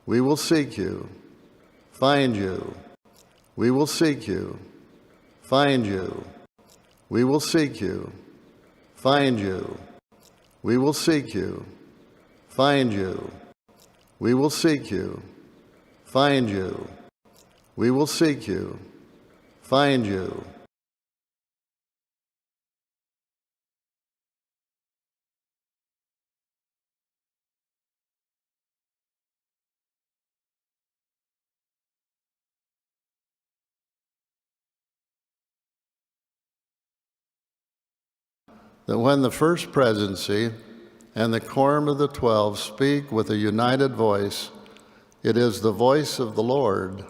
We will seek you, find you. We will seek you, find you. We will seek you, find you. We will seek you, find you. We will seek you, find you. We will seek you, find you. That when the first presidency and the quorum of the 12 speak with a united voice, it is the voice of the Lord.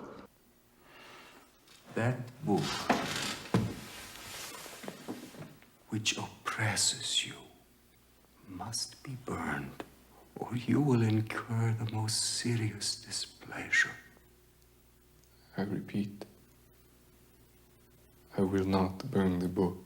That book which oppresses you must be burned, or you will incur the most serious displeasure. I repeat, I will not burn the book.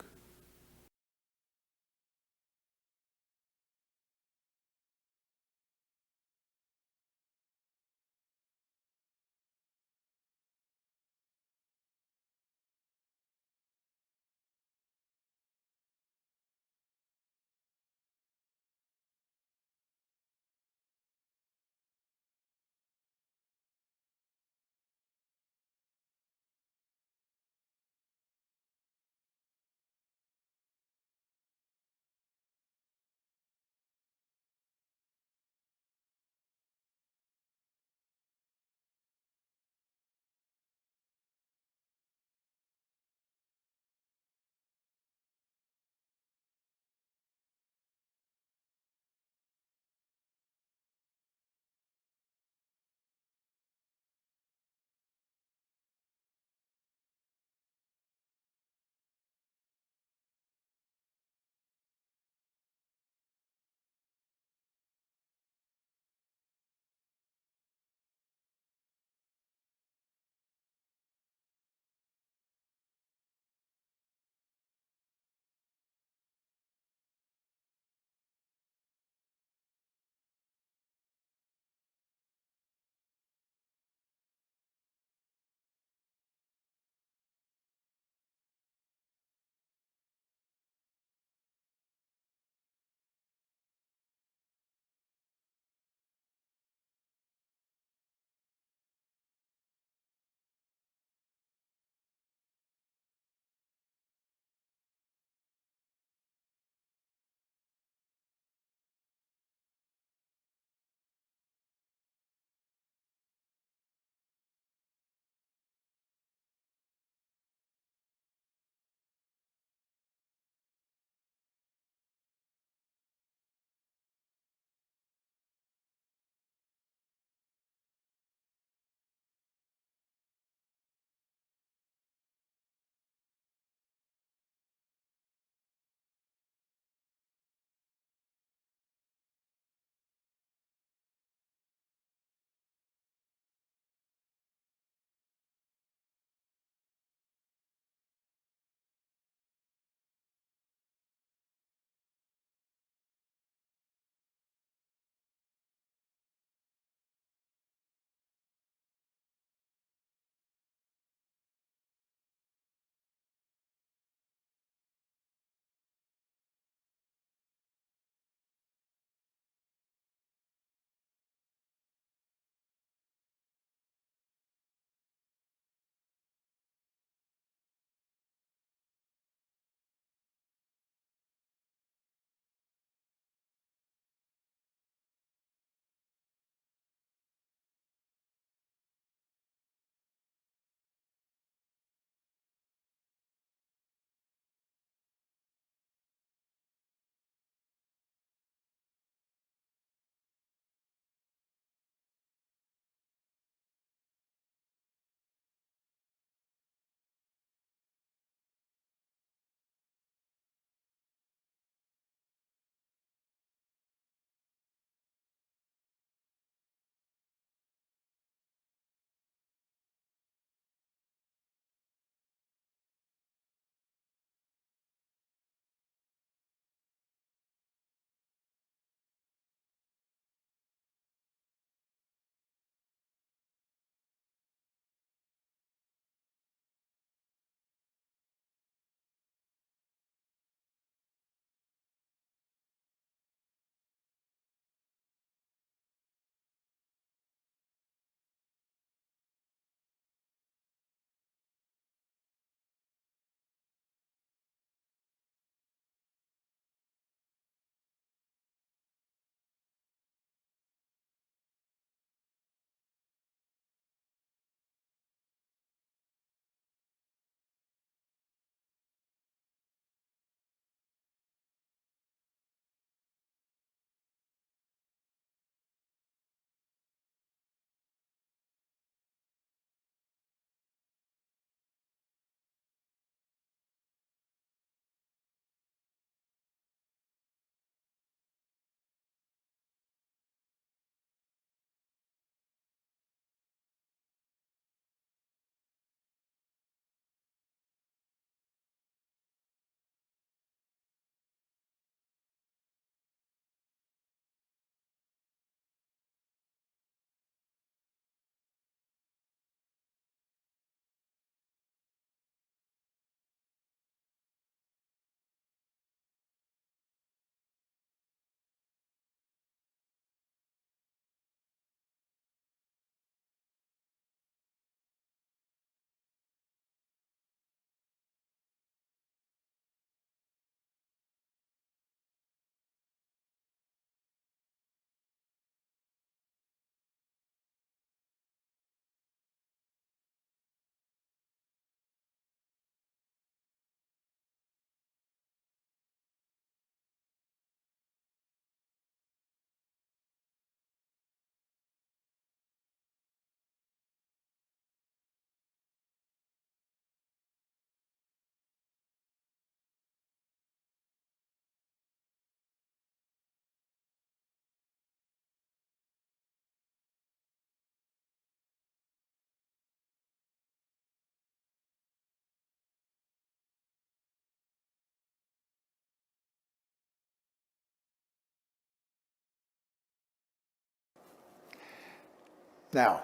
Now,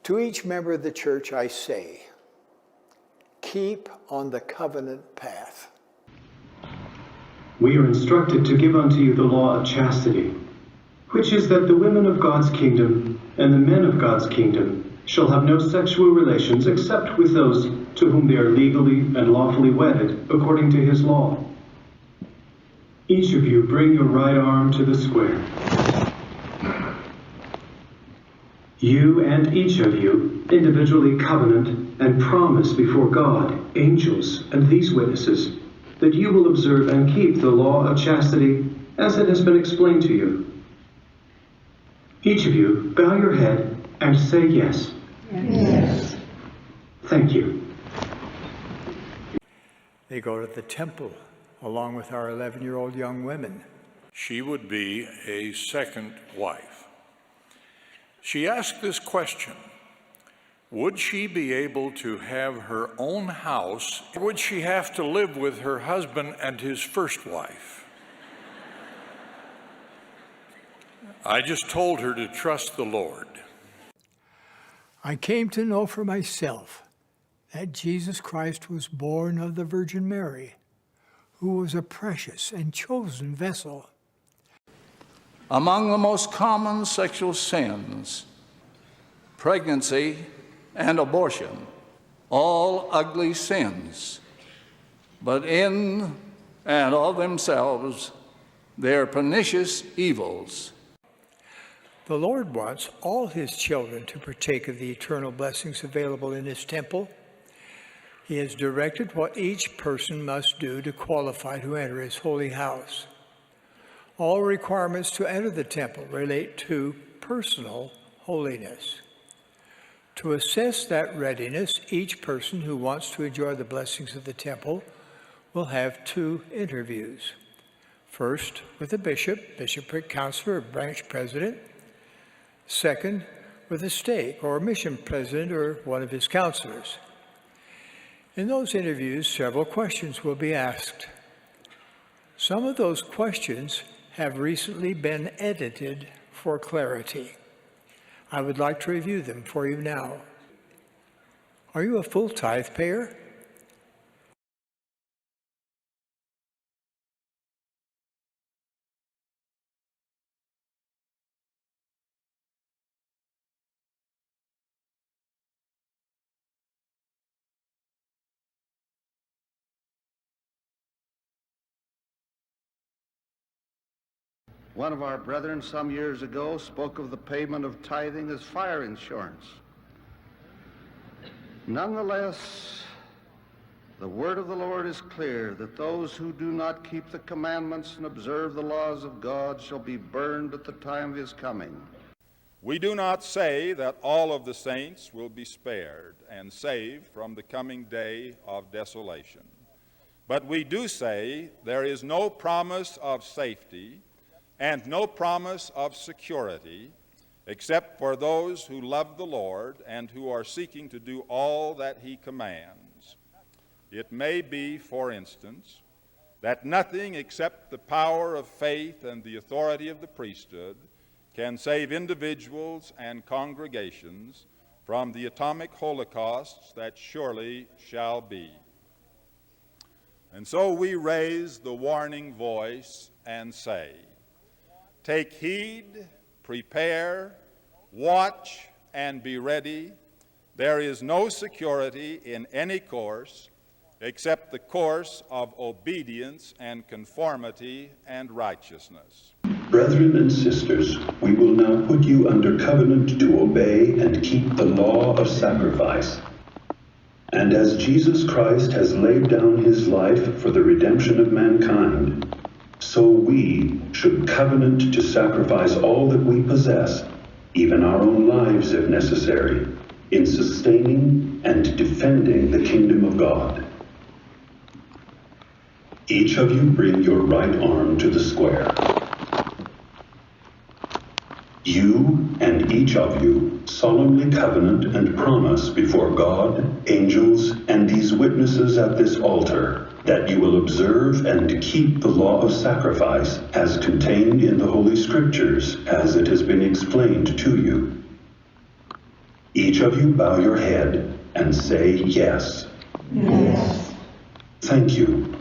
to each member of the church I say, keep on the covenant path. We are instructed to give unto you the law of chastity, which is that the women of God's kingdom and the men of God's kingdom shall have no sexual relations except with those to whom they are legally and lawfully wedded according to his law. Each of you bring your right arm to the square. You and each of you individually covenant and promise before God, angels, and these witnesses that you will observe and keep the law of chastity as it has been explained to you. Each of you bow your head and say yes. Yes. Thank you. They go to the temple along with our 11-year-old young women. She would be a second wife. She asked this question: would she be able to have her own house? Or would she have to live with her husband and his first wife? I just told her to trust the Lord. I came to know for myself that Jesus Christ was born of the Virgin Mary, who was a precious and chosen vessel. Among the most common sexual sins, pregnancy and abortion, all ugly sins, but in and of themselves, they are pernicious evils. The Lord wants all his children to partake of the eternal blessings available in his temple. He has directed what each person must do to qualify to enter his holy house. All requirements to enter the temple relate to personal holiness. To assess that readiness, each person who wants to enjoy the blessings of the temple will have 2 interviews. First, with a bishop, bishopric counselor, or branch president. Second, with a stake or mission president or one of his counselors. In those interviews, several questions will be asked. Some of those questions have recently been edited for clarity. I would like to review them for you now. Are you a full tithe payer? One of our brethren some years ago spoke of the payment of tithing as fire insurance. Nonetheless, the word of the Lord is clear that those who do not keep the commandments and observe the laws of God shall be burned at the time of his coming. We do not say that all of the saints will be spared and saved from the coming day of desolation. But we do say there is no promise of safety and no promise of security except for those who love the Lord and who are seeking to do all that he commands. It may be, for instance, that nothing except the power of faith and the authority of the priesthood can save individuals and congregations from the atomic holocausts that surely shall be. And so we raise the warning voice and say, take heed, prepare, watch, and be ready. There is no security in any course except the course of obedience and conformity and righteousness. Brethren and sisters, we will now put you under covenant to obey and keep the law of sacrifice. And as Jesus Christ has laid down his life for the redemption of mankind, so we should covenant to sacrifice all that we possess, even our own lives if necessary, in sustaining and defending the kingdom of God. Each of you bring your right arm to the square. You and each of you solemnly covenant and promise before God, angels, and these witnesses at this altar that you will observe and keep the law of sacrifice as contained in the Holy Scriptures as it has been explained to you, Each of you bow your head and say yes. Yes. Thank you.